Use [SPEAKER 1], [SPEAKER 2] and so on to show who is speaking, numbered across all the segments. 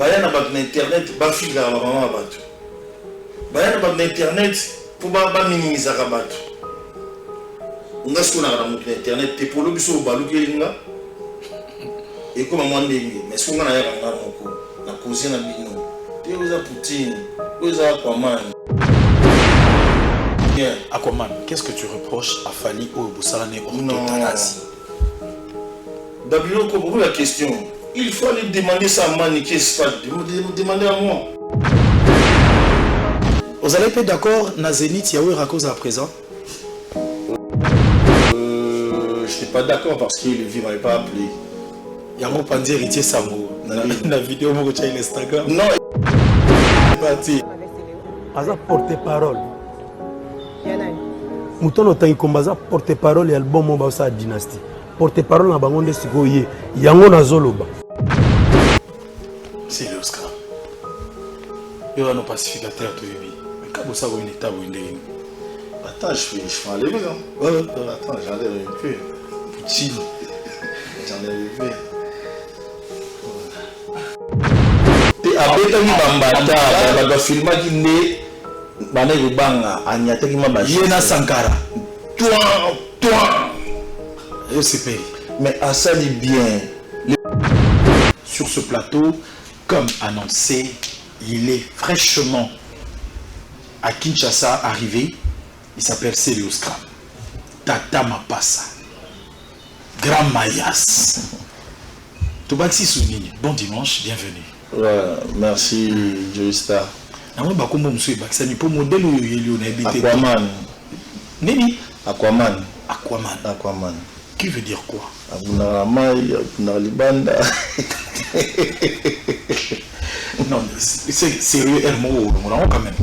[SPEAKER 1] bayana ba internet ba filga ba mama bato bayana ba internet pour ba minimiser ka bato nga sona ka mu internet te pour le biso balukelinga et comme moi ndenge mais songa na ya nga moko na cause na bino te oza Poutine oza Aquaman.
[SPEAKER 2] Aquaman, qu'est-ce que tu reproches à Fally ou Boussarane orthothanasie?
[SPEAKER 1] D'abord, pour la question, il faut aller demander ça à Mani, qu'est-ce que demander à moi.
[SPEAKER 2] Vous allez être d'accord, na Zénith, Yahweh Rakos à présent?
[SPEAKER 1] Je n'étais pas d'accord parce que le vie m'avait pas appelé.
[SPEAKER 2] Yango Pandi héritier Samo, la vidéo moi sur Instagram.
[SPEAKER 1] Non,
[SPEAKER 2] parti.
[SPEAKER 3] Aza porte-parole. Mutono tangi kombaza porte-parole et album mo ba sa dynastie. Porte-parole na bango nde sikoye yango na zoloba.
[SPEAKER 2] C'est l'Oscar. Il y a un pacificateur to yebi. Mais quand ça va une étape ou une ligne.
[SPEAKER 1] Attends, je vais enlever. Ouais, attends, j'enlève un peu. Poutine. J'enlève un peu. Et après, tu as bambata, tu as filmé qui n'est pas de banga, Agnata qui m'a bâché.
[SPEAKER 2] Yena Sankara.
[SPEAKER 1] Toi. Mais à ça dit bien.
[SPEAKER 2] Sur ce plateau, comme annoncé, il est fraîchement à Kinshasa arrivé. Il s'appelle Serious Crame. Tata Mapassa. Grand Mayas. Tobaxi Sounini. Bon dimanche, bienvenue.
[SPEAKER 1] Ouais, merci, Joystar.
[SPEAKER 2] Aquaman.
[SPEAKER 1] Aquaman.
[SPEAKER 2] Qui veut dire quoi? Non, c'est sérieux, elle m'a quand même.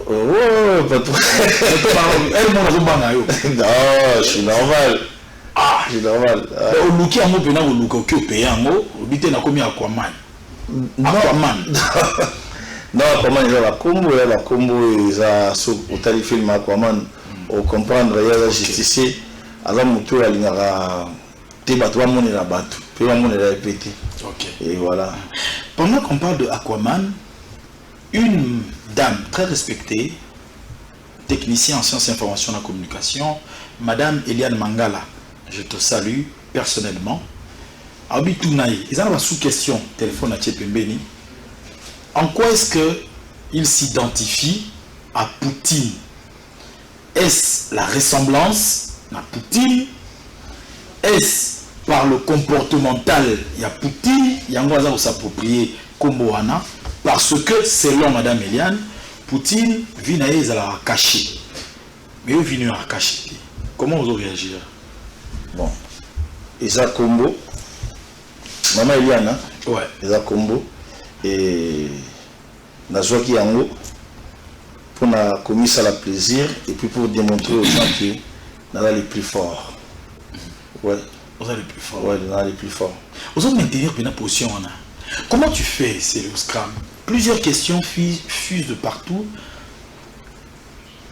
[SPEAKER 1] Oh, pas trop.
[SPEAKER 2] Elle m'a
[SPEAKER 1] non, je suis normal.
[SPEAKER 2] Ah,
[SPEAKER 1] je suis normal.
[SPEAKER 2] Au Luki, on peut au Luki, au pays, on a commis Aquaman. Aquaman.
[SPEAKER 1] Non, Aquaman, il y a la combo, il y a le film Aquaman. Au comprendre, il y a la justice. Alors, il y a et voilà.
[SPEAKER 2] Pendant qu'on parle de Aquaman, une dame très respectée, technicien en sciences, information et communication, Madame Eliane Mangala, je te salue personnellement. Abitounaï, ils ont sous question, téléphone à Tchepembeni. En quoi est-ce qu'il s'identifie à Poutine? Est-ce la ressemblance à Poutine? Est-ce par le comportemental, il y a Poutine, il y a un s'approprier Komboana, parce que selon Madame Eliane, Poutine vient à cacher. Mais il vient à cacher. Comment vous réagir?
[SPEAKER 1] Bon, ils ont combo. Maman Eliane,
[SPEAKER 2] ouais.
[SPEAKER 1] Ils ont combo. Et la joie qui est en haut, pour la commis ça la plaisir, et puis pour démontrer aux gens que nous sommes les plus forts. Ouais.
[SPEAKER 2] Vous êtes les plus forts.
[SPEAKER 1] Ouais, nous sommes les plus forts.
[SPEAKER 2] Vous allez maintenir une position. Comment tu fais, c'est le Scrum? Plusieurs questions fusent de partout.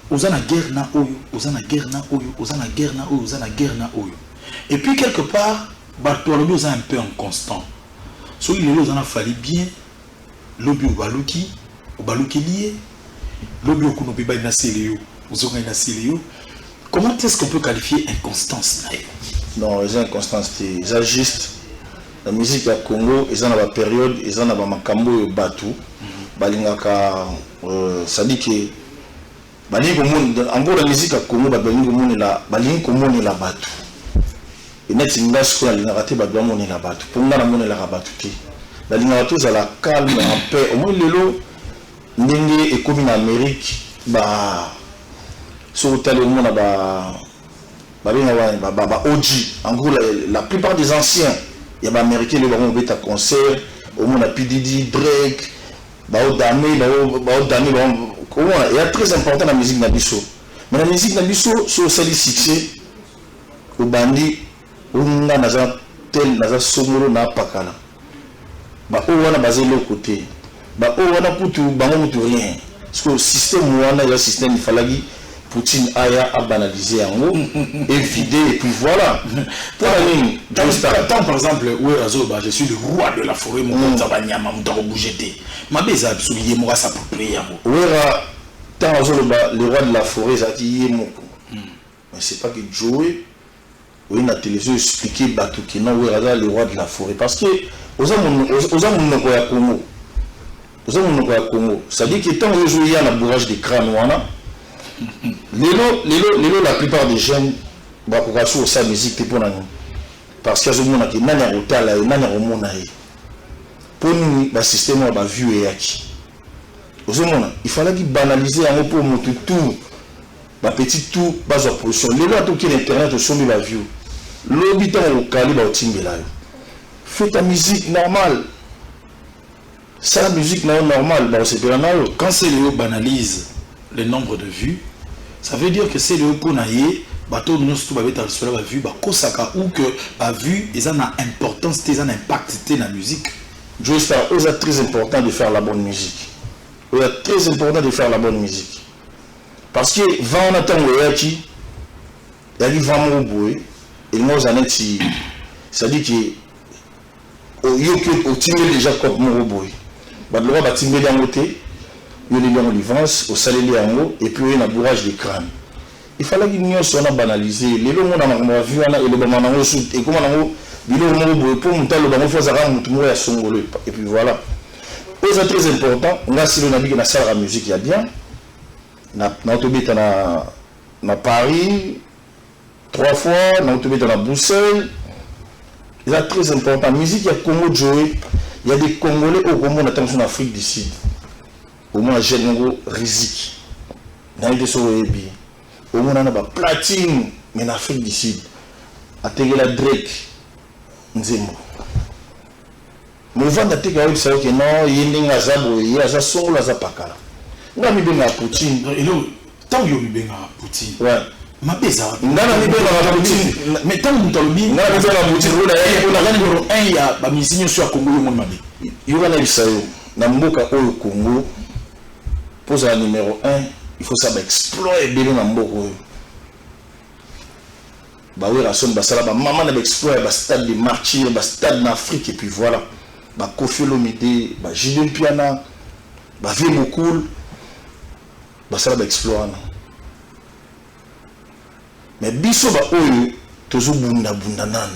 [SPEAKER 2] Vous avez la guerre na oyo, vous avez la guerre na oyo, vous avez la guerre na oyo, vous avez la guerre na oyo. Et puis quelque part, Bartolomé vous a un peu inconstant. So il est là, fallu bien. Lobby au baluki lié. Lobby au kunobi ba ina seleo, vous avez ina seleo. Comment est-ce qu'on peut qualifier inconstance?
[SPEAKER 1] Non, ils ont inconstance, ils ont juste la musique à Congo, ils ont la période, ils ont la makambo et batu. Balingaka, ça dit que en gros la musique à Congo, balingo la batu. Et net in dash quoi, il a raté badouamon la batu. Pour moi la monnaie la rabattu. Balingaka tous à la calme, en paix. Au moins le lot, n'engé et comme en Amérique, bah sur le tel monde OG. En gros, la plupart des anciens, il y a des Américains qui ont été à concert, au monde à PDD, Drake, il y a très important la musique Nabiso. Mais la musique Nabiso, c'est aussi succès, au bandit, on a tel, naza somoro na pakala. On a basé le côté. On a pour tout, rien. Parce que le système, il y a un système, il fallait Poutine a banalisé en haut, évidé, et puis voilà.
[SPEAKER 2] Tant par exemple, je suis le roi de la forêt, mon compte va nyama, mon temps bougé. Ma beza, soulier moi s'approprier.
[SPEAKER 1] Tant le roi de la forêt, ça dit mais c'est pas que Joey, oui, la télévision expliqué Batouki, non, le roi de la forêt. Parce que, aux hommes Congo, ça dit que tant que jouer à bourrage des crânes, la plupart des jeunes vont sur sa musique pour nous. Parce qu'il y a des gens qui ont pour nous, le système a vu et acquis. Il fallait banaliser un peu tout, ma petite tout, bas en position. Les lois qui internet au sommet la vue. L'habitant au calibre au Timbela. Fais ta musique normale. C'est la musique normale.
[SPEAKER 2] Quand Céléo banalise le nombre de vues, ça veut dire que Céléo Ponaye, bateau nous tout va être sur la vue, Kosaka ou que la vue, ils ont une importance, ils ont un impact dans la musique.
[SPEAKER 1] Joe Star, c'est très important de faire la bonne musique. C'est très important de faire la bonne musique. Parce que 20 ans attend il y a du vent au bout et nous en est ça dit que au timé déjà comme mon robot. Bah le roi va timé dans côté, il y a des livrances au salé en haut et puis il y a un bourrage de crâne. Il fallait qu'il y ait un banalisé. Les gens ont vu et le moment et comment on a pour monter le ballon faut à son et puis voilà. C'est très important. On a si on a dit que la salle de musique il y a bien. Na Paris 3 fois, dans la Bruxelles. C'est très important. La musique, il y a Congo Joey. Il y a des Congolais au Congo, on attend en Afrique du Sud. Au moins, Généro Rizik. Dans les Sowebi. Au moins, on a platine, mais en Afrique du Sud. À Tegela Drake. Nzemo. Mais on va dire que non, il y a un Zabo, il y a un son, il y a un Pakala. On a mis Poutine.
[SPEAKER 2] Tant que vous avez Poutine.
[SPEAKER 1] Ouais.
[SPEAKER 2] Ma beza.
[SPEAKER 1] Poutine.
[SPEAKER 2] Mais tant que vous avez Poutine. Il y a des musiques sur Congo.
[SPEAKER 1] Il y a des musiques au Congo. Pour le numéro 1, il faut savoir explorer bien dans le Congo. Bah oui, la sonne, bah ça là, bah maman n'a explorer, bah stade de martyrs, bah stade d'Afrique et puis voilà. Bah Kofi Olomide, bah Julien Piana, bah Vieux Cool. Bah ça va explorer. Mais biso ba oyo tozo bunda nan.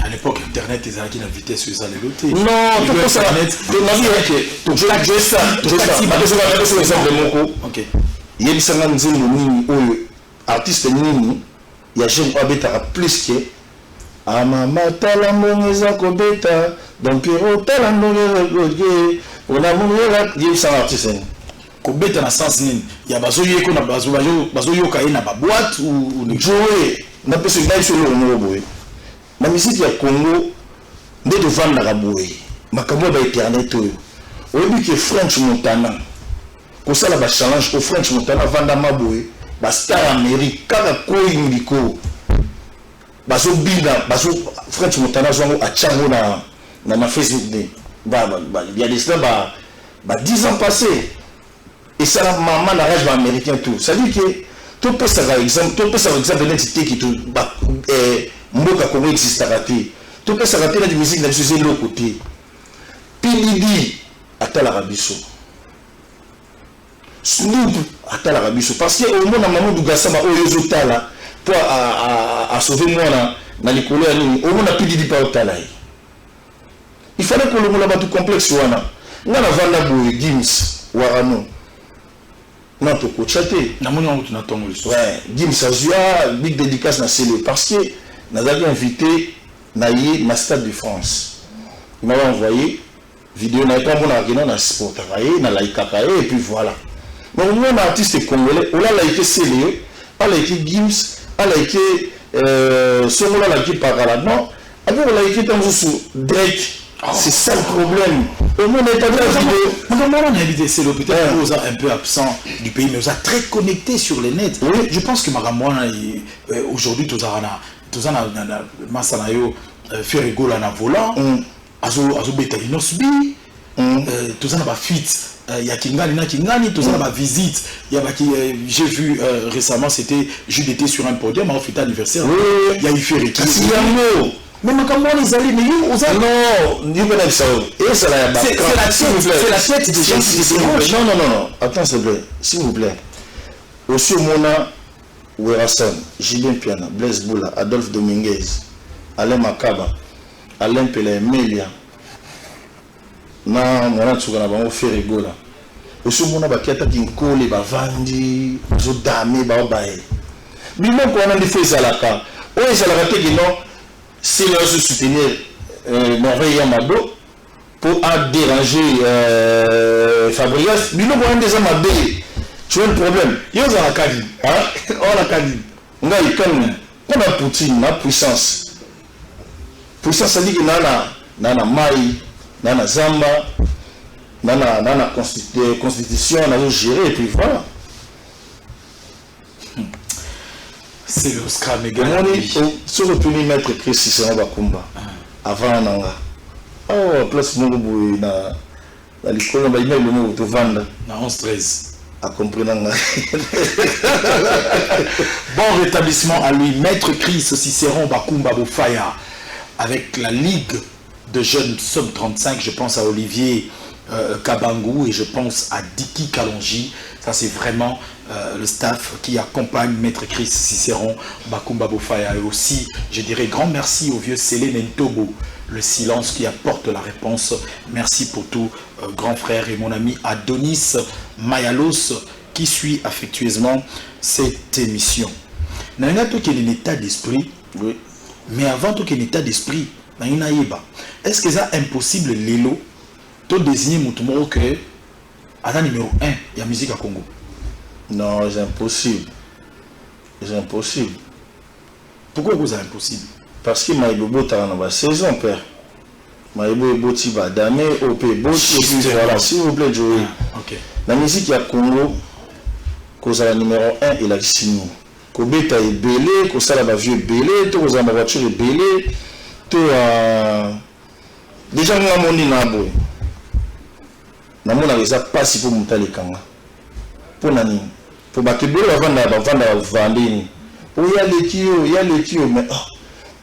[SPEAKER 2] À l'époque internet ils avaient la vitesse sur les lotés.
[SPEAKER 1] Non, tout ça net. To OK. Yeli sanga nzembo nini oyo artiste nini ya jeune abeta plus que amama tala mbongeza kobeta donc Pierrot tala mbongeza goge on a mon yeli sanga artiste
[SPEAKER 2] kobeta na sens nini ya bazoyeko na bazoyoka na ba boîte ou
[SPEAKER 1] jouer na pese dai sur le boy na musique ya Congo nde de vendre la boy makambo ba internet oyo oyebi que French Montana ko sala ba challenge au French Montana vanda maboy ba star Amérique kaka ko indiko bazo binda bazo French Montana zo a chango na Facebook ne il y a des cela ba 10 ans passés. Et ça, la maman, la rage américain, tout. Ça dit que tout peut savoir exemple, de l'entité qui tout, Mboka Congo existe à rater. Tout peut savoir la musique, la société de l'autre côté. Pilidi, à Talarabiso. Snoop, à Talarabiso. Parce qu'au moins, maman du Gassama, au Yozotala, pour à sauver moi, dans les couleurs, au moins, Pilidi pas au Talaï. Il fallait que le monde ait tout complexe, on a Vanda Boué, Gims, Warano. Non, tu peux chatter. Ouais, Gims Azua, big dédicace na Célé. Parce que nous avons invité Naïe na Stade de France. Il m'a envoyé vidéo, n'a pas mon argument dans sport travailler, na laïka et puis voilà. Donc mon artiste congolais, on a laïké Célé, on a laïké Gims, on a laïké Somola laïké Parala. On a laïké Tanzou Drake. C'est ça le problème. Le monde est pas bien.
[SPEAKER 2] On a invité Célo, peut-être vous êtes un peu absent du pays, mais vous êtes très connecté sur les nets. Oui. Je pense que Maramouana, aujourd'hui, tout ça, Masanayo fait rigoler en volant. Azo beta inosbi. tout ça n'a pas fuite. Il y a Kingani, tout ça n'a pas visite. J'ai vu récemment, c'était juste d'été sur un podium, en fait anniversaire. Il y a eu Ferry. Mais ma campagne, les alliés, mais non, c'est la tête des gens qui se dérangent.
[SPEAKER 1] Non, attends, s'il vous plaît, s'il vous plaît. Aussi, Mona, Werasson, Julien Piana, Blaise Boula, Adolphe Dominguez, Alain Makaba, Alain Pele, Melia, na mwana tsukana bango Ferry Gola. Aussi, Mona, Bakiata Kinkole, Bavandi, Zodame, Baobae. Bilon, qu'on a des fois, Zalaka. Oh, Zalaka, non. Si l'on se soutenir Merveille Yamado pour déranger Fabrias, mais nous avons des hommes tu vois le problème. Il y a un Kadi. On a Kadi. On a Poutine, la puissance. Puissance, ça dit que Nana Maï, Nana Zamba, Nana Constitution, on a géré et puis voilà.
[SPEAKER 2] C'est le scram
[SPEAKER 1] sur le premier maître Chris Cicéron Bakumba avant Nanga. Oh, place Moubou na l'école, on va y mettre le mot de vendre.
[SPEAKER 2] Na 11-13.
[SPEAKER 1] À comprendre.
[SPEAKER 2] Bon rétablissement à lui, maître Chris Cicéron Bakumba Boufaya, avec la Ligue de jeunes Somme 35, je pense à Olivier Kabangou et je pense à Diki Kalonji. Ça c'est vraiment le staff qui accompagne maître Chris Cicéron Bakumba Boufaya. Et aussi, je dirais grand merci au vieux Célé Nentobo, le silence qui apporte la réponse. Merci pour tout, grand frère et mon ami Adonis Mayalos qui suit affectueusement cette émission. Nanga tout qu'il y a un état d'esprit, oui. Mais avant tout qu'il y ait un état d'esprit, est-ce que c'est impossible l'élo de désigner Moutoumoro que à la numéro 1, il y a musique à Congo?
[SPEAKER 1] Non, c'est impossible. C'est impossible.
[SPEAKER 2] Pourquoi c'est impossible?
[SPEAKER 1] Parce que Maïbobo t'as une saison, père. Maïbobo est boti badame, OP boti, et puis voilà, s'il vous plaît, Joey.
[SPEAKER 2] Ok.
[SPEAKER 1] La musique il y a Congo, cause à la numéro 1, il a signé. Kobeta est belé, cause à la vieux belé, tout à la voiture est belé, tout à. Déjà, nous avons dit Nabo. Nous avons dit pas si pour monter les kangas. Pour nani? Pour battre le belé avant de vendre. Oh, il y a les kio, mais.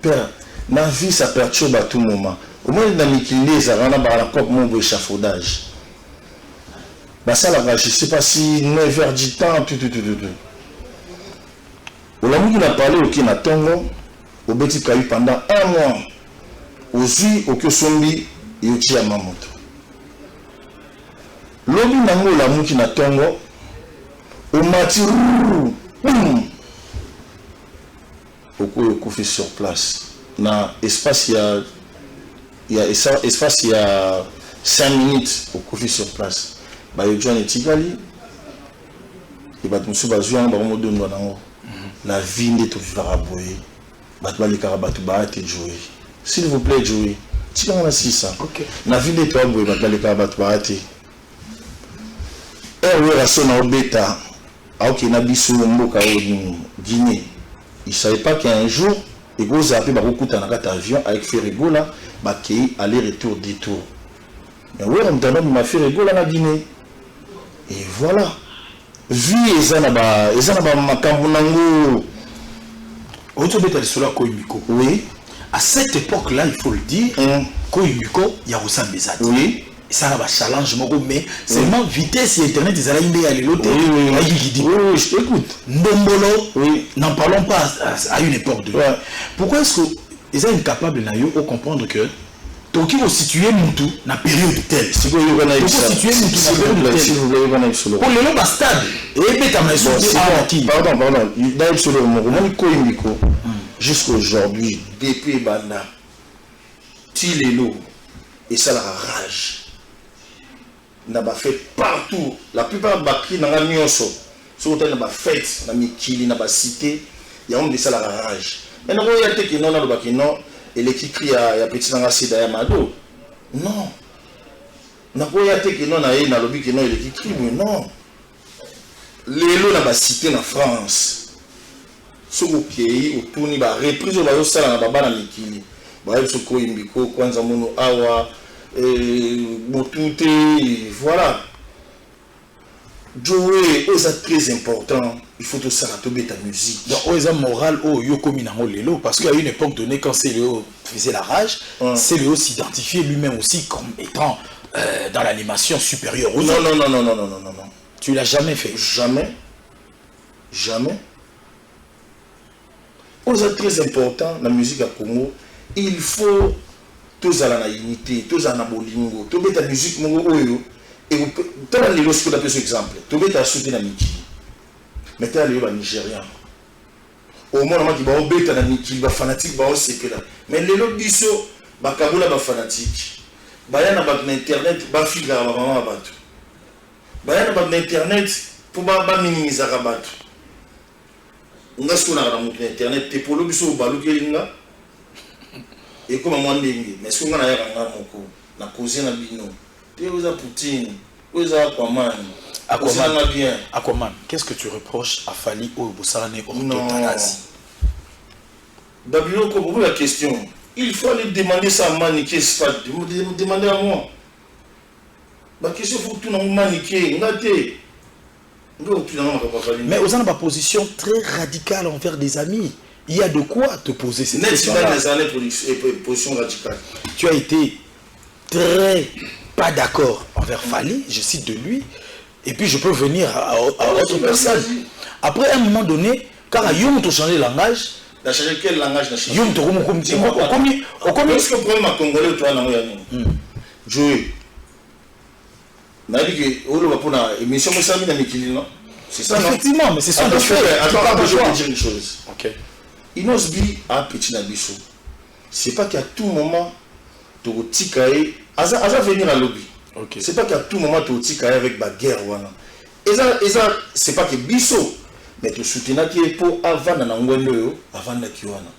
[SPEAKER 1] Père, la vie ça perturbe à tout moment. Au moins, dans les kilés, ça rend la coupe mon échafaudage. Bah, ça, là, je ne sais pas si 9h du temps, tout. Au moment où on a parlé au Kinatongo, au Betty Kayu pendant 1 mois, aux yeux, au Kyosombi et au Chiamamoto. L'objet nango la mou Kinatongo, au Matirou, au Koufi sur place. Dans l'espace, il y a 5 minutes au Koufi sur place. Bah, il y a Tigali, et bah, monsieur Bazouan, bah, on donne la vie n'est pas vivable. Bah, les carabatu bah, t'es joué. S'il vous plaît, joué. Tu as 600. La vie n'est pas vivable. Bah, les carabatu bah, t'es. Et oui, la sonne en bêta. Ah, ok, Nabiso, Mboka, Guinée. Il ne savait pas qu'un jour, il y a beaucoup d'avion avec Ferrigola, qui est aller-retour détour. Mais oui, on m'a fait Ferrigola en Guinée. Et voilà. Vu les Makambo. Oui.
[SPEAKER 2] À cette époque-là, il faut le dire, Koyumiko, il y a aussi un message.
[SPEAKER 1] Oui.
[SPEAKER 2] Ça va challenge, mais seulement vitesse et internet, ils allaient aller l'autre.
[SPEAKER 1] Oui, je t'écoute.
[SPEAKER 2] Ndombolo,
[SPEAKER 1] oui.
[SPEAKER 2] N'en parlons pas à une époque de.
[SPEAKER 1] Ouais.
[SPEAKER 2] Pourquoi est-ce qu'ils sont incapables de comprendre que Toki va situer Moutou dans la période telle.
[SPEAKER 1] Si vous voulez
[SPEAKER 2] situer Moutou dans la période telle.
[SPEAKER 1] Si vous voulez
[SPEAKER 2] pour le long stade. Et puis,
[SPEAKER 1] pardon. D'ailleurs, sur le moment, Koyumiko, jusqu'à aujourd'hui, depuis Banda, Tilelo, et ça la rage. N'a pas fait partout. La plupart des bakri n'a pas mis en saut. Sur le n'a pas fait, n'a mis Kili, n'a pas cité. Il y a un de ça la rage. Mais non, il y a des qui n'ont pas non. Et les qui crient à petit dans la cité d'Ayamado. Non. N'a pas y a des qui n'ont pas dans le but qui n'ont pas qui crient, mais non. Les lots n'a pas cité en France. Sur le pays, au tourni, reprise au bateau, ça n'a pas dans les Kili. Bah, il faut qu'il y ait Kwanza Mono Awa. Botute, voilà. Joey, c'est très important. Il faut tout ça, ta musique.
[SPEAKER 2] Donc, c'est moral, parce qu'à une époque donnée, quand Céléo faisait la rage, Céléo s'identifiait lui-même aussi comme étant dans l'animation supérieure aux autres.
[SPEAKER 1] Non.
[SPEAKER 2] Tu l'as jamais fait?
[SPEAKER 1] Jamais. C'est très important, la musique à Congo. Il faut tous à la unité, tous à la bolingo, tous la musique Mongo. Et tu as les lorsque tu as ce exemple, tu as sauté la Niki. Mais tu as les Nigériens. Au moins, il y a des Niki, des fanatiques, mais les autres biso, les Kaboula, des fanatiques. Il y a des internet, des filles, des mamans, il y a des internet pour minimiser les rabattu. On a ce qu'on a dans internet, tu pour le biso, balou kelinga. Et comme moi, mais ce qu'on a dans la cause de bino. Vous avez Poutine, vous avez
[SPEAKER 2] Aquaman, qu'est-ce que tu reproches à Fali ou Boussarane au
[SPEAKER 1] Totalazi? Babylon, pour la question, il faut aller demander ça à Maniké, demander à moi. La question, il faut que tout le monde Maniké,
[SPEAKER 2] mais vous avez une position très radicale envers des amis. Il y a de quoi te poser cette question-là.
[SPEAKER 1] Position radicale.
[SPEAKER 2] Tu as été très pas d'accord envers Fali, je cite de lui, et puis je peux venir à autre personne. Après, à un moment donné, quand Yom a changé de langage,
[SPEAKER 1] tu as changé quel langage?
[SPEAKER 2] Yom a changé.
[SPEAKER 1] Est-ce que le problème à Congolais ou toi, Joey, on a dit que on va pour la émission Moussami dans Mikili, non? C'est ça, non?
[SPEAKER 2] Effectivement, mais c'est ça.
[SPEAKER 1] Attends, je vais te dire une chose.
[SPEAKER 2] Ok.
[SPEAKER 1] Inosbi a petit Nabiso. C'est pas qu'à tout moment, tu as Aza venir à lobby.
[SPEAKER 2] Okay.
[SPEAKER 1] C'est pas qu'à tout moment tu es avec la guerre. Et ça, c'est pas que biso, mais tu soutiens qui est pour avant avant la kiwana.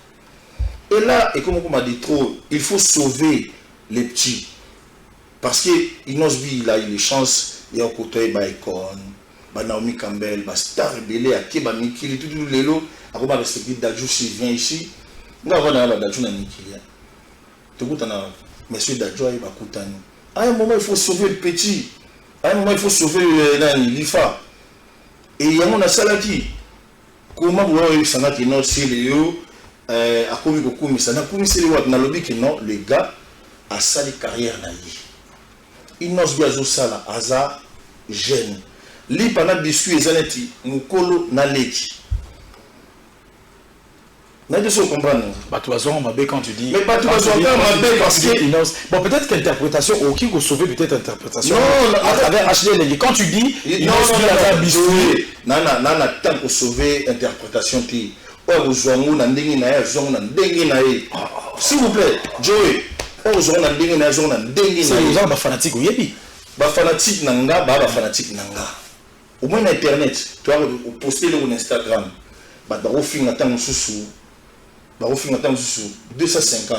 [SPEAKER 1] Et là, et comme on m'a dit trop, il faut sauver les petits. Parce que Inosbi, il a eu les chances, il y a un côté Baekon, Naomi Campbell, Star Belé, Akeba Mikili, tout le lot, après on va respecter Dajou s'il vient ici. On va avoir Dajou dans Mikili. Tu écoutes, monsieur Dadjoa et Bakutani. À un moment, il faut sauver le petit. À un moment, il faut sauver l'IFA. Et il y a un salaki. Comment vous voyez ça n'a pas c'est Léo à Komi Kokoumi. Ça n'a pas c'est Léo. Dans le but non, le gars a sali carrière na yi. Il n'ose bien zo sala aza jeune. Li pana biscuit ezaneti mukolo na leki. Mais de ce comprendre.
[SPEAKER 2] Quand tu dis.
[SPEAKER 1] Mais pas tout parce
[SPEAKER 2] que. Bon, peut-être qu'interprétation, ou qui vous sauver peut-être interprétation.
[SPEAKER 1] Non,
[SPEAKER 2] à travers HDL. Quand tu dis.
[SPEAKER 1] Non, tant pour sauver interprétation. S'il vous plaît, Joey.
[SPEAKER 2] C'est les gens fanatiques ou yébi.
[SPEAKER 1] Fanatique nanga, fanatique nanga. Au moins Internet, tu as posté sur Instagram. Au fin de temps, 250.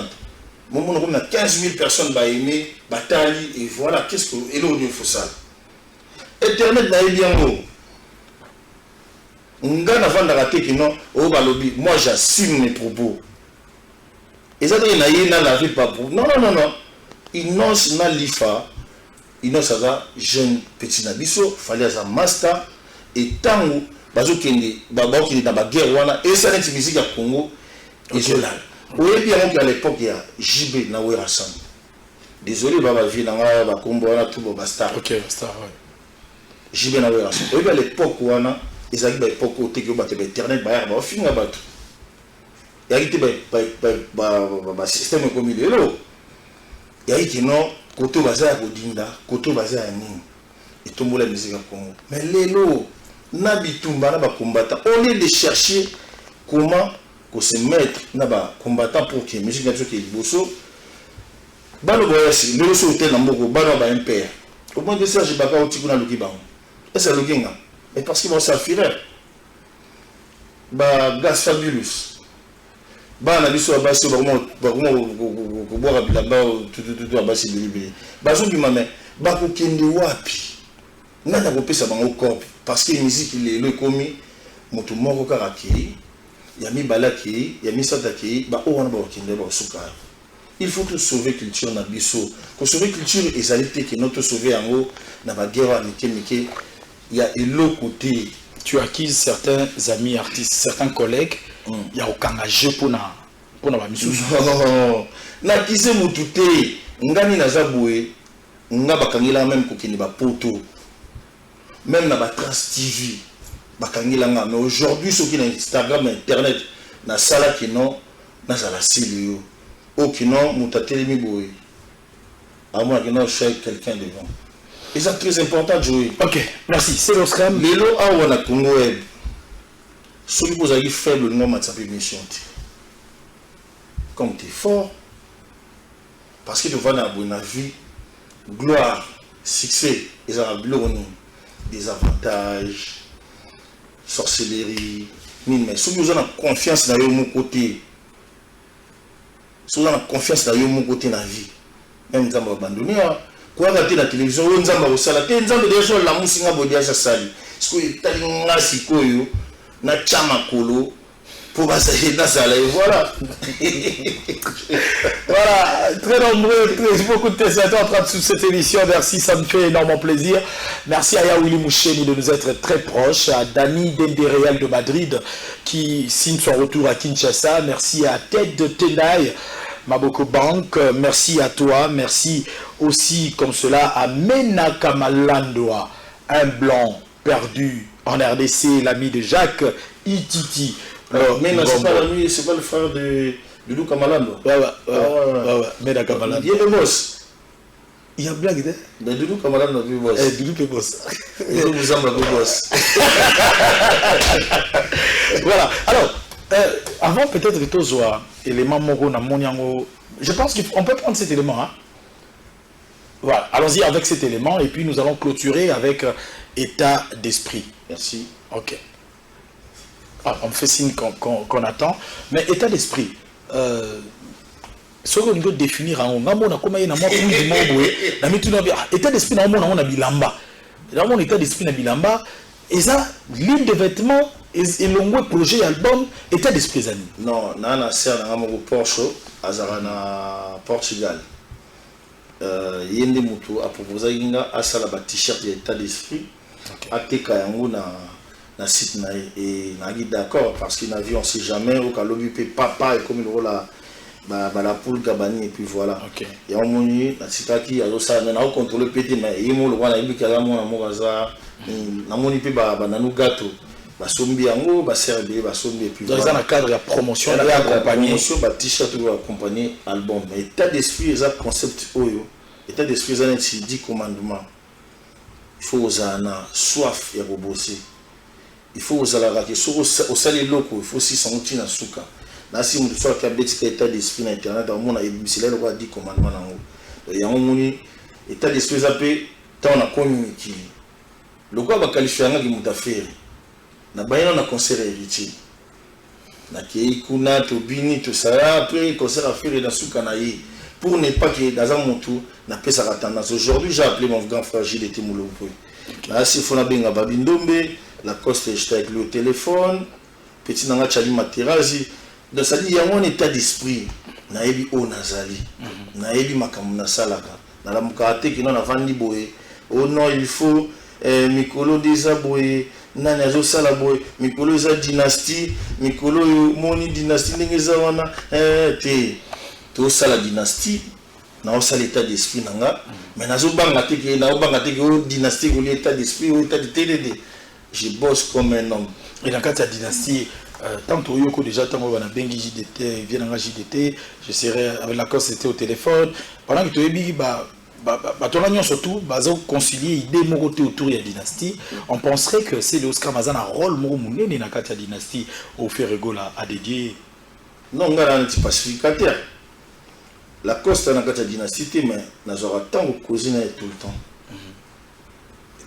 [SPEAKER 1] On a 15 000 personnes qui ont aimé, et voilà, qu'est-ce que il faut ça. Internet n'a bien haut. Moi j'assume mes propos. Et ça n'a la vie pas pour. Non. Inos na lifa, Inos a jeune petit nabiso, fallait un master, et tant où, bazo kende, baba qui est dans la guerre, et ça n'est musique à Congo. Et je l'ai. Oui, bien qu'à l'époque, il y a JB Nawera Sam. Désolé, Baba vie dans la combo, on a tout le star.
[SPEAKER 2] Ok, star, ouais.
[SPEAKER 1] JB Nawera Sam. Oui, à l'époque, on a, ils avaient l'époque où tu as Internet, il y a film à battre. Il y a un système comme il est là. Il y a qui non, côté basé à Godinda, côté basé à Nîmes. Et tout le monde a musique à Congo. Mais les lots, Nabitumba, Naba combattant, on est de chercher comment se mettre naba combattant pour que musique n'a pas été bosso. Bano boyasi, le bosso était dans beaucoup, bano ba impère. Au moins de ça, j'ai pas au tiguna le Kiban. Et c'est le Kinga. Et parce qu'ils vont s'affirer. Ba Gas Fabulous. Ba na biso abasi ba ko boire bilamba tout abasi bilibili. Ba zo bimame ba ko kende wapi. Nana ko pesa bango corps parce que musique il est le komi moto moko karaki. Yami balaki, yami sataki, ba o wana ba okinde ba suka. il faut tout sauver culture na biso. Pour sauver culture, ils allaient que notre sauver en haut, na ba guerre il y a l'autre côté.
[SPEAKER 2] Tu acquises certains amis artistes, certains collègues, il y a aucun jeu pour na misusu.
[SPEAKER 1] Non, na kise mutute, ngani na zaboué, nga bakangila même kokini ba poto. Même na ba Trans TV, bakangila nga. Mais aujourd'hui, ceux qui na Instagram, Internet, na sala qui non, na sala silio. Oh qui non, mutateli mi boé. À moins que non, je sois quelqu'un devant. Et c'est très important, Joey.
[SPEAKER 2] Ok, merci. C'est l'Oscram.
[SPEAKER 1] Lelo awa na Congo web. Ceux qui vous avez faible le nom de sa mission. Comme tu es fort, parce que tu vas dans la vie, gloire, succès, ils ont des avantages, sorcellerie, mais ceux qui ont confiance dans mon côté, ceux qui ont confiance dans mon côté dans la vie, même ils ont abandonné. Quoi regarder la télévision, on a au salaté, on a déjà la musique à Bodia Sali. Ce que tu as dit, c'est quoi yo, na chama kolo, pour passer dans ça et voilà.
[SPEAKER 2] Voilà, très nombreux, beaucoup de téléspectateurs en train de suivre cette émission. Merci, ça me fait énormément plaisir. Merci à Yaouli Moucheni de nous être très proches, à Dani Dendereal de Madrid qui signe son retour à Kinshasa. Merci à Ted de Tenaï, Maboko Bank. Merci à toi. Merci aussi, comme cela, à Menaka Malandoa, un blanc perdu en RDC, l'ami de Jacques Ititi.
[SPEAKER 1] Mais non, c'est pas l'ami, c'est pas le frère de Luka Malando.
[SPEAKER 2] Ouais, Menaka Malando.
[SPEAKER 1] Il y a le boss.
[SPEAKER 2] Il y a blague, hein?
[SPEAKER 1] Mais Luka Malando, le boss.
[SPEAKER 2] Luka boss.
[SPEAKER 1] Il vous aime le boss.
[SPEAKER 2] Voilà. Alors, avant peut-être que tu sois élément moro na moniango, je pense qu'on peut prendre cet élément. Hein? Voilà, allons-y avec cet élément et puis nous allons clôturer avec état d'esprit.
[SPEAKER 1] Merci.
[SPEAKER 2] Ok. Ah, on me fait signe qu'on attend. Mais état d'esprit, ce qu'on doit définir en état d'esprit, on a bilamba. Dans mon état d'esprit, na bilamba, et ça, ligne de vêtements, et l'ongwe projet album, état d'esprit, Zani.
[SPEAKER 1] Non, nana sert dans mon Porsche, à Portugal. Yende Moutou a proposé à Salaba t-shirt d'état d'esprit. À Tekayango na site na et na d'accord parce qu'il n'a vu on sait jamais au Kalobi papa et comme il rôle la poule gabani et puis voilà. Et on moni na site qui a ça na contrôler pété mais il mo le wana ibi kala mo na mo baza na moni pe ba na nou gâteau ba sombi yango ba serbe ba sombi et puis
[SPEAKER 2] dans un cadre de promotion
[SPEAKER 1] et accompagner ba t-shirt ou accompagner album mais état d'esprit ça concept oyo état d'esprit ça c'est 10 commandements. Il faut aux ana soif et bosser. Il faut aux alara que sur au salé locaux, il faut aussi sentir na souka. Là si on soit capable d'état d'esprit na internet, on a c'est là le roi 10 commandements en haut. Il y a un moni état d'esprit ça peut tant on a communiqué. Le quoi va qualifier un qui mutafere. Na bayana na concert héritier. Na kei kuna to bini to ça après concert à faire dans souka na yi. Pour ne pas que dans un montou n'a pas sa tendance. Aujourd'hui, j'ai appelé mon grand frère Gilles Temoulopo. Là, si on a bien Babindombe, la coste j'étais avec lui au téléphone, petit nanga Chali Materazi. Donc ça dit il y a un état d'esprit. Naebi o nazali, naebi makamuna salaka. Na la mukate qui non a vandi boé. Oh non, il faut Mikolo déjà boé. Nani azo sala boé. Mikolo za dynastie, Mikolo moni dynastie n'engeza wana. Te. Tout ça la dynastie, na ça l'état d'esprit nanga, mais na zo banga te que na banga te que dynastie ou l'état d'esprit ou l'état de TDD. Je bosse comme un homme.
[SPEAKER 2] Et dans le cas de la dynastie, tant que Yoko déjà tant qu'on a bengi JDT, vient dans JDT, je serai avec la cause c'était au téléphone. Pendant que tu es bi ton agnon surtout, concilier idée moroté autour de la dynastie, on penserait que c'est l'Oscar Mazan un rôle moromouné dans la dynastie au Ferregola à dédier.
[SPEAKER 1] Non, on a un petit pacificateur. La Costa n'a pas de dynastie, mais nous avons tant de cousins tout le temps.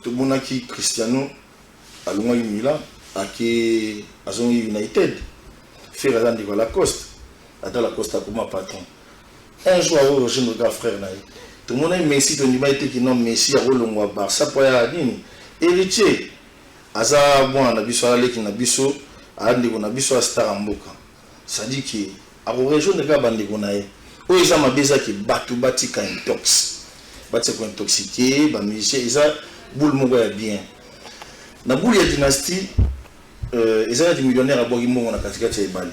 [SPEAKER 1] Tout le monde qui Cristiano, à l'Ouma Milan, à qui Azon United, fait la de la Costa, à la Costa comme un patron. Un jour, je me regarde frère. Tout le monde est Messi, tout le monde est qui non Messi, à Rolongo Barça, pour y aller. Héritier, Aza, bon, on a vu sur la qui n'a vu sur, on a vu sur la Star Amboka. Ça dit que, à la région de Gabandé, oyo eza mabe ezaki bato batika intox batika kointoxiqué bamusicien eza boule moko ya bien na boule ya dynastie eza nati millionnaire abwaki mbongo na katikati ya ebale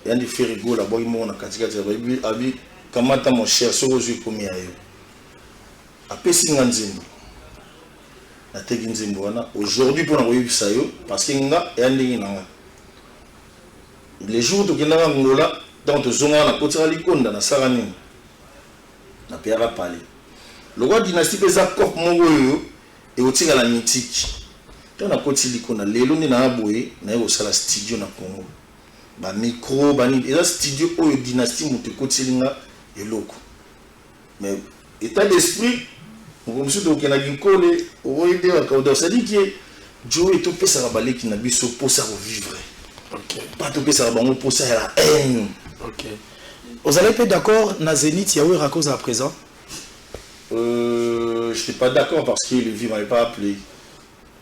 [SPEAKER 1] yandi ferigol abwaki mbongo na katikati ya ebale abi kamata mon cher soko ozwi komi ya yo apesi nga nzembo nateki nzembo wana aujourd'hui mpona koyebisa yo parce que nga eya ndenge na nga les jours tokendaka ngola ntango tozonga wana kotika likonda nasala nini napeyaka pale lokwa dynastie mpe eza cope moko oyo ekotikala mythique ntango nakoti likonda lelo nde naa boye naye kosala studio na Congo bamicro banini eza studio oyo dynastie moto ekotili nga eloko mais état d'esprit mokomosu tokendaki nkole okoyede bakauda osadi ke jo etopesaka baleki na biso mposa kovivre pas topesaka bango mposa ya la haine.
[SPEAKER 2] Vous allez être d'accord na Zénith Yaoui à cause à présent?
[SPEAKER 1] Je n'étais pas d'accord parce que le vie m'avait pas appelé.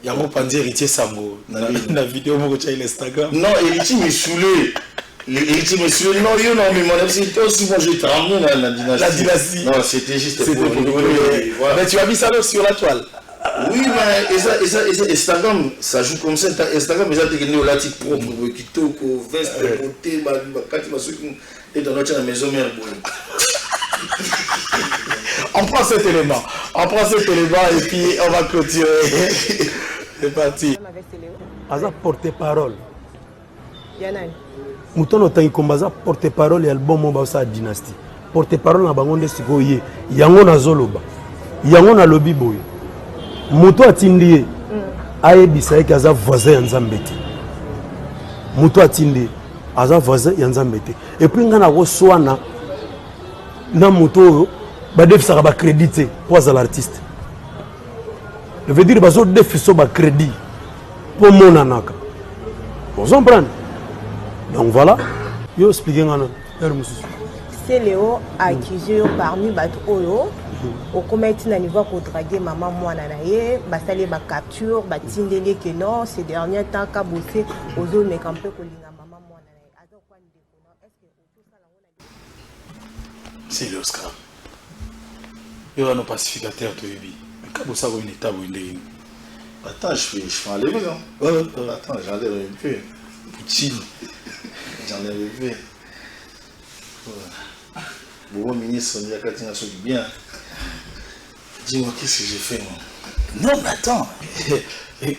[SPEAKER 2] Il y a un petit héritier Sambo dans la vidéo que tu as Instagram.
[SPEAKER 1] Non, héritier me saoulait. Héritier me saoulait. Non, non, mais mon ami, c'était aussi bon, j'ai ramené la dynastie.
[SPEAKER 2] La dynastie.
[SPEAKER 1] Non, c'était juste pour rigoler.
[SPEAKER 2] Voilà. Mais tu as mis ça sur la toile.
[SPEAKER 1] Oui, mais Instagram, ça joue comme ça. Instagram, ils ont été au latic propre, qui toque, veste, beauté, quand tu vas et dans notre maison mère.
[SPEAKER 2] On prend cet élément et puis on va continuer. C'est parti.
[SPEAKER 3] Aza porte-parole. Mutono tangi kombaza porte-parole ya album mo ba sa dynastie. Porte-parole na bango nde sikoye. Yango na zoloba. Yango na lobi boye. Muto atindi ayebisa yeke aza voisin ya Nzambe te. Muto atindi aza voisin ya Nzambe te. Et puis nga na ko swana na muto oyo ba defisaka ba crédit te pour l'artiste. Je veux dire bazo defiso ba crédit pour monanaka. Vous comprenez? Donc voilà, yo expliquer ngana.
[SPEAKER 4] C'est Léo accusé parmi bato oyo au commettre na niveau pour draguer maman mwana na ye basali ba capture ba tindeli que non ces derniers temps ka bossé aux autres mais campé ko linga maman mwana na ye azo kwa ndeko non est-ce que tout ça la ngona
[SPEAKER 2] c'est l'Oscar yo no pacificateur to yebi mais ka bossa ko une étape ndenge.
[SPEAKER 1] Attends, je fais enlever non.
[SPEAKER 2] Ouais.
[SPEAKER 1] Attends, j'enlève un peu.
[SPEAKER 2] Poutine.
[SPEAKER 1] J'enlève un peu. Bon ministre, il y a quelqu'un qui est bien. Dis-moi, qu'est-ce que j'ai fait, moi?
[SPEAKER 2] Non, mais attends.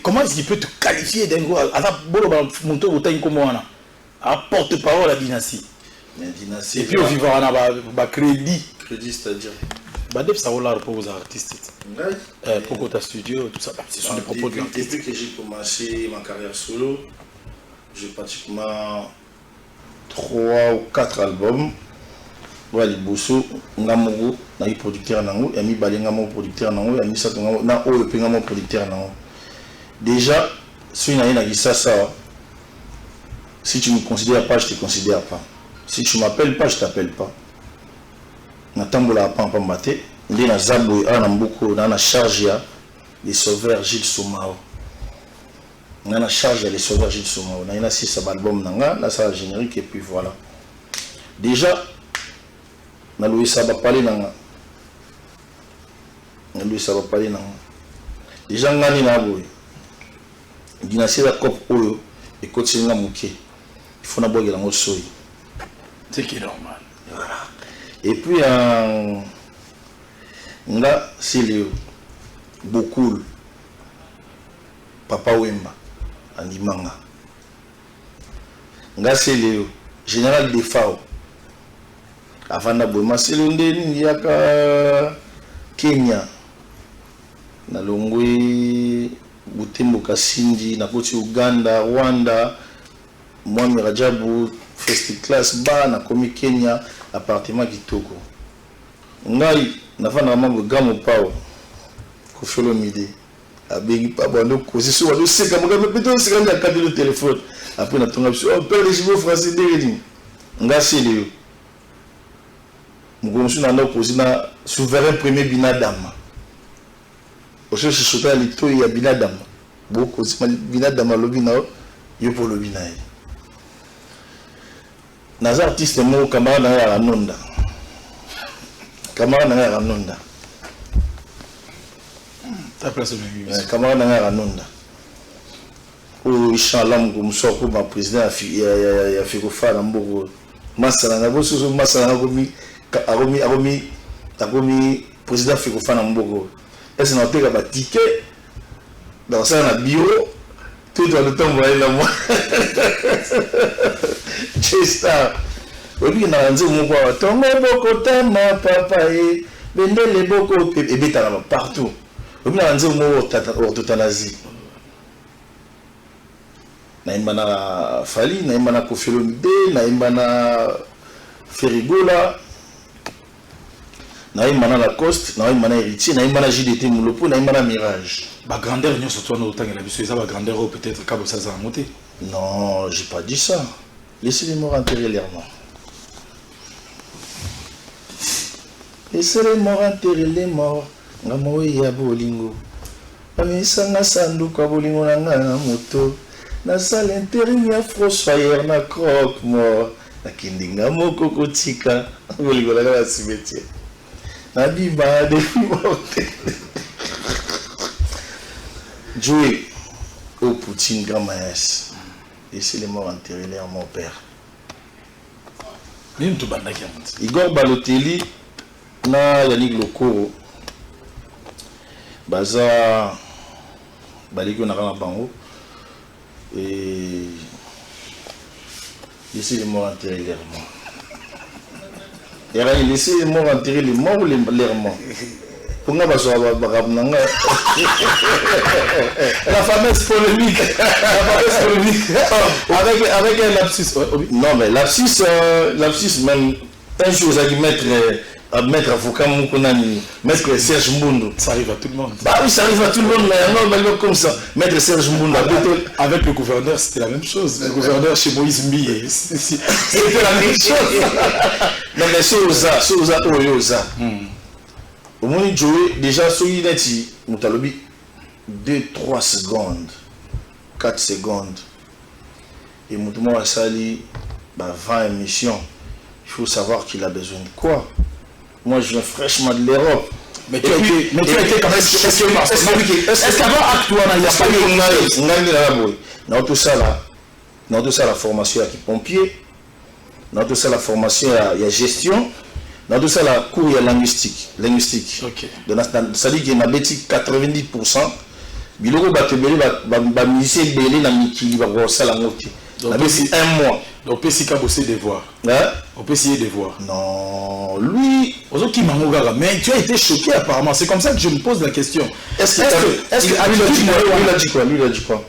[SPEAKER 2] Comment est-ce qu'il peut te qualifier d'un gros? À porte-parole à la dynastie.
[SPEAKER 1] Dynastie.
[SPEAKER 2] Et puis, au vivant, on a crédit.
[SPEAKER 1] Crédit, c'est-à-dire?
[SPEAKER 2] Ça va pour vos artistes. Pour ta studio, tout ça. Ce sont des propos de l'artiste.
[SPEAKER 1] Depuis que j'ai commencé ma carrière solo, j'ai pratiquement 3 ou 4 albums. Voilà, Bosso, Namogo, Nami producteur Nango, Yami Balenga mon producteur Nango, Yami Satongo, Na O Penga mon producteur Nango. Déjà, si tu n'as ça, si tu ne me considères pas, je ne te considère pas. Si tu ne m'appelles pas, je ne t'appelle pas. Natambola pas en maté, il y a Zabo et Anamboko, dans la charge des sauveurs Gilles Soumao. Dans la charge des sauveurs Gilles Soumao. Il y a 6 albums, là ça générique et puis voilà. Déjà, na Louis Saba parler nanga. Na Louis Saba parler nanga. Déjà ngani na boy. Dynastie la cop oyo et continue na muke. Il faut na boire la mosoyi.
[SPEAKER 2] C'est qui est normal.
[SPEAKER 1] Voilà. Et puis nga c'est le beaucoup Papa Wemba Andimanga. Nga c'est le général Defao. Avant d'abord, c'est l'Indien, Kenya, na Longwe, Butembo Kasindi, na Koti Uganda, Rwanda, Mwami Rajabu, First Class Bar, na Komi Kenya, appartement Kitoko. Ngai, na fana mambo Gamo Pao, Kofolo Mide, Abegi Pabo, no kosi so wado seka, mga plutôt seka na carte de téléphone. Après na tonga biso, oh père les chevaux français deredi. Nga c'est le Mougoumsou n'a opposé na souverain premier Binadam. Au chef de Chota Lito y a Binadam. Beaucoup Binadam à l'obina, yo pour l'obina. Nas artistes mon camarade dans la Nonda. camarade nanga ranonda
[SPEAKER 2] ta place au
[SPEAKER 1] camarade nanga ranonda o inshallah musoko ba président ya fikofana mboko masala na boso masala na akomi président fikofana mboko est-ce na oteka ba ticket dans ça na bureau tout le temps voilà moi Chester obi na nze moko wa tongo boko tema papa e bendele boko e beta na partout obi na nze moko orthotanasie na imana Fali na imana Kofelomide na imana Ferigola na imana Lacoste na imana Héritier na imana JDT Moulopo na imana Mirage
[SPEAKER 2] ba grandeur union surtout no tanga la biso ça ba grandeur peut-être kabo ça ça monter.
[SPEAKER 1] Non, j'ai pas dit ça. Laissez les morts enterrer les morts. Laissez les morts enterrer les morts. Ngamo ya bolingo. Amisanga sanduka bolingo na ngana moto. Na salle intérim ya Fosfire na croque mort. Na kindinga moko kotika. Bolingo na ngana cimetière. Na biba de morte. Jouer au Poutine grand maïs. Laissez les morts enterrer les mon père. Igor Balotelli na Yannick Lokoro baza baliko na kana bango et laissez les morts enterrer les morts. Et laissez les morts enterrer les morts ou les morts. La fameuse polémique. Avec un lapsus. Non, mais lapsus même. Un jour, vous allez mettre avocat Moukounani, mettre Serge Mbundu.
[SPEAKER 2] Ça arrive à tout le monde.
[SPEAKER 1] Bah oui, ça arrive à tout le monde, mais non, comme ça. Mettre Serge Mbundu.
[SPEAKER 2] Avec le gouverneur, c'était la même chose. Le gouverneur chez Moïse Mbiye. C'était la même chose.
[SPEAKER 1] Non, mais c'est Oza. Au moment où jouer, déjà, sur Unity, nous avons 2-3 secondes, 4 secondes. Et nous avons sali 20 émissions. Il faut savoir qu'il a besoin de quoi. Moi, je viens fraîchement de l'Europe.
[SPEAKER 2] Mais tu as été quand même. Est-ce qu'avant Actua, il n'y a pas
[SPEAKER 1] eu dans tout ça, la formation à pompier, dans tout ça, la formation à gestion. Dans tout ça, la cours est linguistique.
[SPEAKER 2] Okay.
[SPEAKER 1] Ça dit qu'il y a 90%. Biloko batebele ba musicien belé na mikili ba rosa la ngoti. C'est un mois.
[SPEAKER 2] Donc peut s'y bosser des voix.
[SPEAKER 1] Hein? On
[SPEAKER 2] peut essayer de voir.
[SPEAKER 1] Non, lui,
[SPEAKER 2] mais tu as été choqué apparemment. C'est comme ça que je me pose la question.
[SPEAKER 1] Est-ce que lui a dit quoi?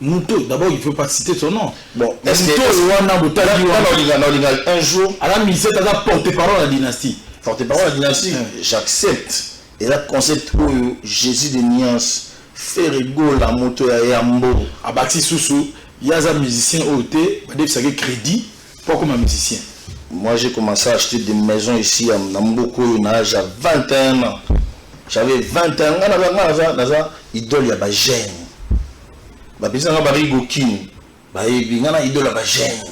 [SPEAKER 2] Mouto, d'abord il ne faut pas citer son nom.
[SPEAKER 1] Bon,
[SPEAKER 2] est-ce que
[SPEAKER 1] un jour,
[SPEAKER 2] à la ministre, tu as porte-parole à la dynastie.
[SPEAKER 1] Porte-parole à la dynastie, j'accepte. Et là, concept où Jésus de Niance, Ferrigo, la moto à Yambo.
[SPEAKER 2] À Bati Soussou, il y a un musicien OT, il y a crédit pour comme un musicien.
[SPEAKER 1] Moi, j'ai commencé à acheter des maisons ici à Namboko, j'ai 21 ans. J'avais 21 ans, idole, il y a Bagène. Bapisa nga bari gokin ba yebi nga na idola ba jeune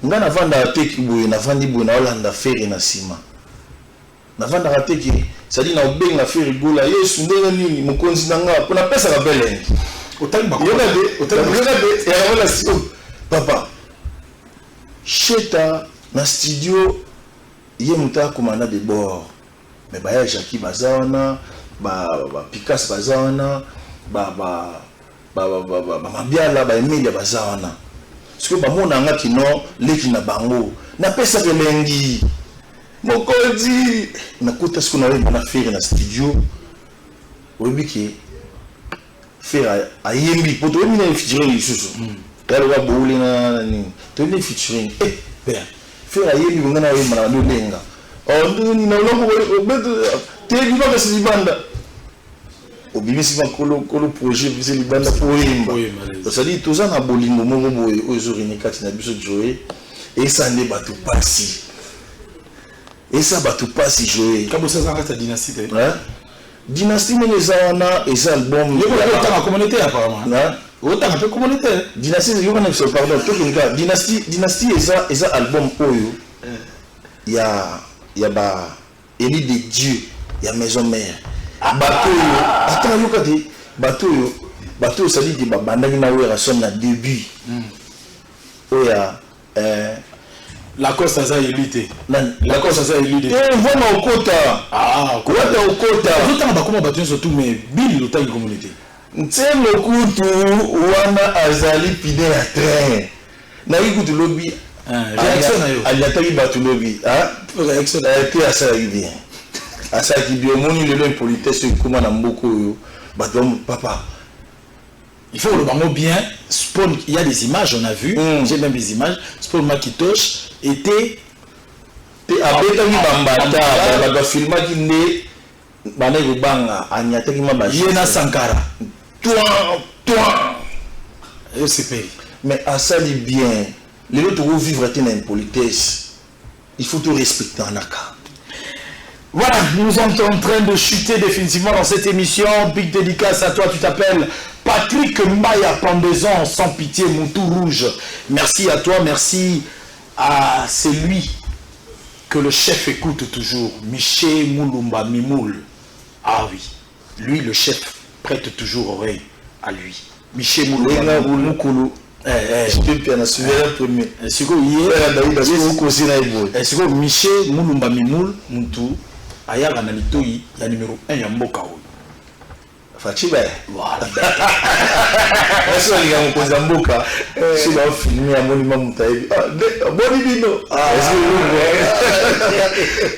[SPEAKER 1] nga na vanda teki boye na vandi boye na Hollande faire na sima na vanda teki ça dit na obenga faire gola yesu ndenge nini mokonzi na nga pona pesa ka belenge
[SPEAKER 2] otali ba
[SPEAKER 1] et voilà si papa cheta na studio ye muta komanda de bord mais ba ya Jackie bazawana ba Picasso bazawana mabiala ba Emilia bazawana parce que bamona nga kino leki na bango na pesa kelengi mokonzi nakuta siku na wewe na faire na studio webiki faire ayembi poto wemi na featuring isusu yalo wa boule na ni to ni featuring bien faire ayembi ngana wewe na ndo lenga ni na longo te di ba se banda obimisi makolo projet vise libanda poemba ça dit tout ça na bolingo moko boye ozori ni kati na biso jouer et ça ne batu pasi et ça batu pasi jouer
[SPEAKER 2] kabo ça reste dynastie
[SPEAKER 1] hein dynastie mais ça et album
[SPEAKER 2] yo ko ta communauté apparemment
[SPEAKER 1] hein
[SPEAKER 2] autant un peu communauté
[SPEAKER 1] dynastie yo ko na pardon to kinga dynastie et ça album oyo il y a élit de Dieu, il y a maison mère. Bateau, attends, yokati, bateau, ça dit que bandaki na wera son na début. Oya,
[SPEAKER 2] la cause ça a élité. La cause ça a élité.
[SPEAKER 1] Vraiment au quota.
[SPEAKER 2] Ah,
[SPEAKER 1] quota au quota.
[SPEAKER 2] Tout le temps, comment bateau surtout, mais Bill, le temps de communauté.
[SPEAKER 1] Ntselo kutu wana azali pide ya train. Na ikutu lobby.
[SPEAKER 2] Réaction na yo.
[SPEAKER 1] Aliataki batu lobby. Réaction na été asa bien. Asa ki bien moni lelo impolitesse kuma na mboko yo. Batu papa.
[SPEAKER 2] Il faut le mot bien. Spawn, il y a des images, on a vu. J'ai même des images. Spawn Makitosh était
[SPEAKER 1] abetaki bambata ba filma ki ne bana rubanga anyataki mabaji.
[SPEAKER 2] Yena Sankara.
[SPEAKER 1] Toi.
[SPEAKER 2] C'est payé.
[SPEAKER 1] Mais à ça dit bien, les autres vont vivre une impolitesse. Il faut tout respecter en cas.
[SPEAKER 2] Voilà, nous sommes en train de chuter définitivement dans cette émission. Big dédicace à toi, tu t'appelles Patrick Mbaya Pendaison, sans pitié, mon tout rouge. Merci à toi, merci à celui que le chef écoute toujours, Miché Moulumba Mimoul. Ah oui, lui le chef prête toujours oreille à lui. Miché Moulumba Mimoul.
[SPEAKER 1] Je peux bien assurer le premier.
[SPEAKER 2] C'est quoi Miché Moulumba Mimoul, Moutou, Aya Ganalitoi, il y a numéro 1 à Mbokaou.
[SPEAKER 1] Fachiba. Voilà. Est-ce que les gens posent un boca? Si on filme un monument Moutaïbi. Bon divino.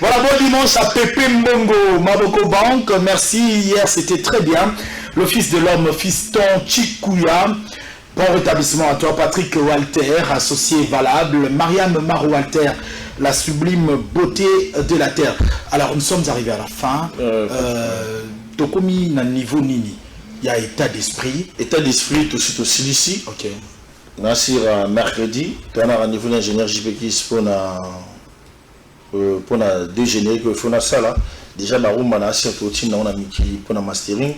[SPEAKER 2] Voilà, bon dimanche à Pépé Mbongo, Maboko Bank. Merci, hier c'était très bien. Le fils de l'homme, fiston Chikuya. Bon rétablissement à toi, Patrick Walter, associé valable. Mariam Marou Walter, la sublime beauté de la terre. Alors, nous sommes arrivés à la fin. Tokomi na niveau nini, il y a état d'esprit.
[SPEAKER 1] État d'esprit, tout de suite ici.
[SPEAKER 2] Ok.
[SPEAKER 1] Nassir mercredi, tu as un niveau d'ingénieur JPKIS pour na deux génériques, il faut na ça là. Déjà, on a assir on a mis pour na mastering.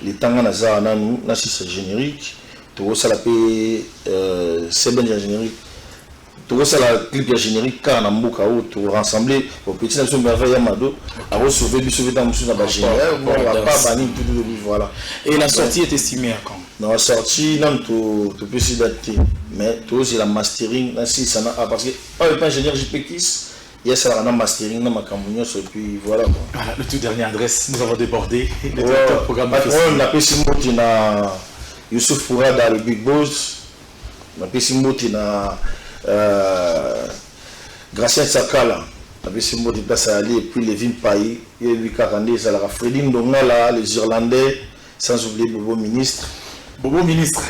[SPEAKER 1] Les temps on a ça, on a c'est générique. Tout ça la paix, c'est bien générique. Tout ça la clip générique car on a beaucoup à rassembler au petit nation merveille Amado à sauver dans monsieur na générique. Voilà.
[SPEAKER 2] Et la sortie est estimée à quand?
[SPEAKER 1] Dans la sortie, non, tu peux s'y dater. Mais tu aussi la mastering, si ça n'a parce que pas ingénieur JPKIS, il y a ça la mastering dans ma campagne et puis voilà.
[SPEAKER 2] Voilà, le tout dernier adresse, nous avons débordé.
[SPEAKER 1] Le programme on a pris Moti na Youssouf Fourada le Big Boss. On a pris Moti na Gracien Sakala. On a pris Moti Tassali et puis Levin Payi et lui Karandé, ça la Freddy Ndongala, les Irlandais, sans oublier Bobo ministre.
[SPEAKER 2] Bobo ministre,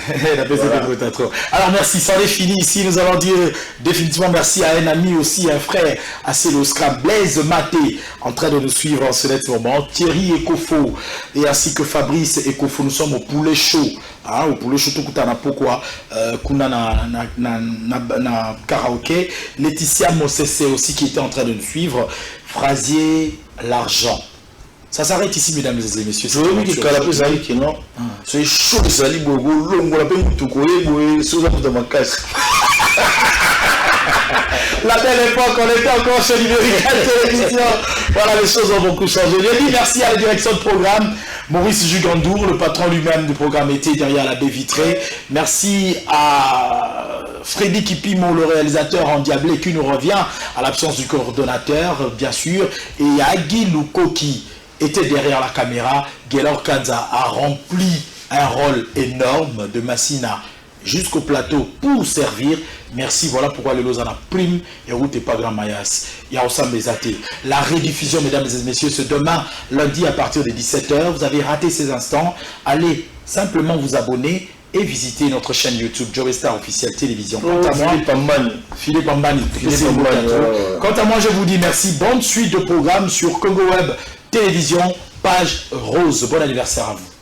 [SPEAKER 2] alors merci, ça est fini ici, nous allons dire définitivement merci à un ami aussi, un frère, à Célosca, Blaise Maté, en train de nous suivre en ce net moment, Thierry Ekofo, et ainsi que Fabrice Ekofo, nous sommes au poulet chaud, au poulet chaud, tout na pourquoi, kuna na karaoké, Laetitia Mossesse aussi qui était en train de nous suivre, Frasier L'Argent. Ça s'arrête ici, mesdames et messieurs.
[SPEAKER 1] C'est oui, que la prise qui non. C'est chaud, ça dit beaucoup. L'homme, on l'appelle tout courir, c'est ça pour ma casse.
[SPEAKER 2] La belle époque, on était encore chez Numérique Télévision. Voilà, les choses ont beaucoup changé. Je dis merci à la direction de programme, Maurice Jugandour, le patron lui-même du programme était derrière la baie vitrée. Merci à Freddy Kipimo, le réalisateur endiablé, qui nous revient à l'absence du coordonnateur, bien sûr, et à Guy Lukoki était derrière la caméra. Gaylor Kanza a rempli un rôle énorme de Massina jusqu'au plateau pour servir. Merci, voilà pourquoi les Lausanne prime et route et pas grand Mayas. Il y a Ossam Bezaté. La rediffusion, mesdames et messieurs, c'est demain, lundi à partir de 17 h. Vous avez raté ces instants. Allez simplement vous abonner et visiter notre chaîne YouTube Joe Star officielle télévision. Quant à moi, Philippe Ambani. Quant à moi, je vous dis merci. Bonne suite de programme sur Congo Web Télévision, page rose. Bon anniversaire à vous.